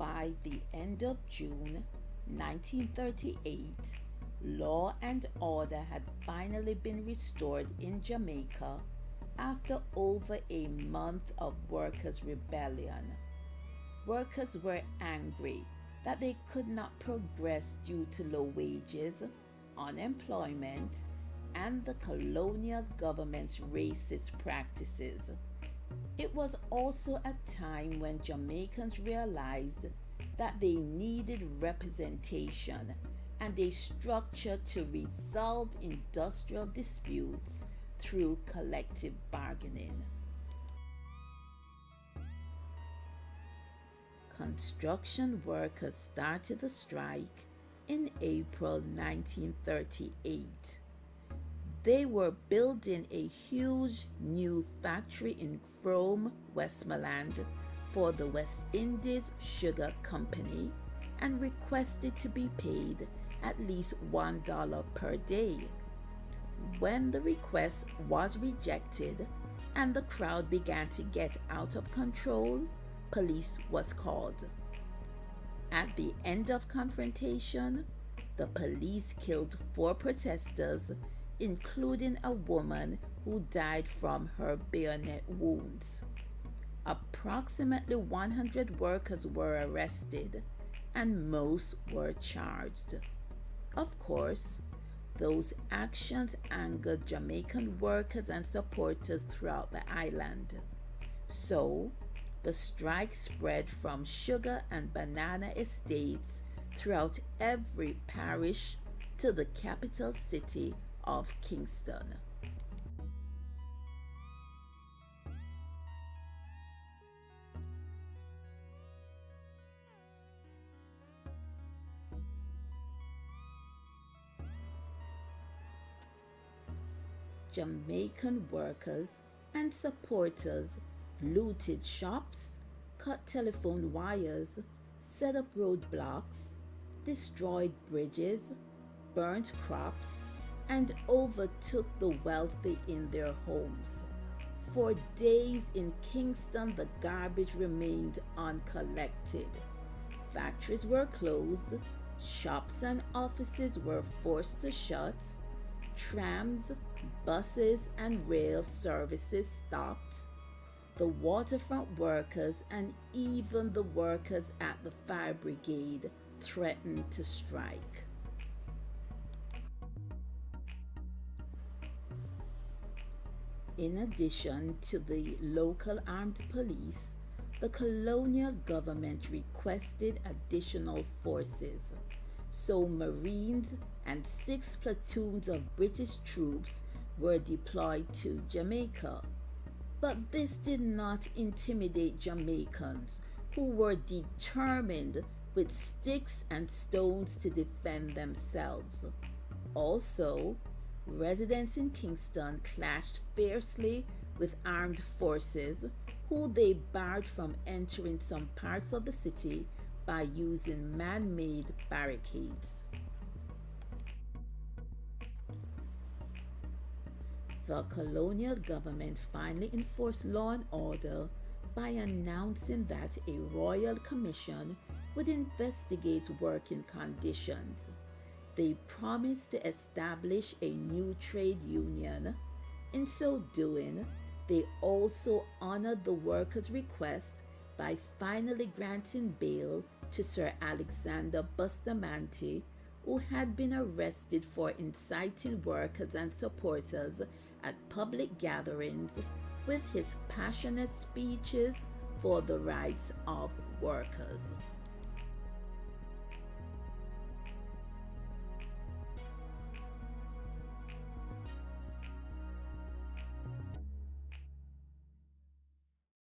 By the end of June 1938, law and order had finally been restored in Jamaica after over a month of workers' rebellion. Workers were angry that they could not progress due to low wages, unemployment, and the colonial government's racist practices. It was also a time when Jamaicans realized that they needed representation and a structure to resolve industrial disputes through collective bargaining. Construction workers started the strike in April 1938. They were building a huge new factory in Frome, Westmoreland for the West Indies Sugar Company and requested to be paid at least $1 per day. When the request was rejected and the crowd began to get out of control, police was called. At the end of confrontation, the police killed 4 protesters, including a woman who died from her bayonet wounds. Approximately 100 workers were arrested, and most were charged. Of course, those actions angered Jamaican workers and supporters throughout the island. So, the strike spread from sugar and banana estates throughout every parish to the capital city of Kingston. Jamaican workers and supporters looted shops, cut telephone wires, set up roadblocks, destroyed bridges, burnt crops, and overtook the wealthy in their homes. For days in Kingston, the garbage remained uncollected. Factories were closed, shops and offices were forced to shut, trams, buses, and rail services stopped. The waterfront workers and even the workers at the fire brigade threatened to strike. In addition to the local armed police, the colonial government requested additional forces. So Marines and 6 platoons of British troops were deployed to Jamaica. But this did not intimidate Jamaicans, who were determined with sticks and stones to defend themselves. Also, residents in Kingston clashed fiercely with armed forces, who they barred from entering some parts of the city by using man-made barricades. The colonial government finally enforced law and order by announcing that a royal commission would investigate working conditions. They promised to establish a new trade union. In so doing, they also honored the workers' request by finally granting bail to Sir Alexander Bustamante, who had been arrested for inciting workers and supporters at public gatherings with his passionate speeches for the rights of workers.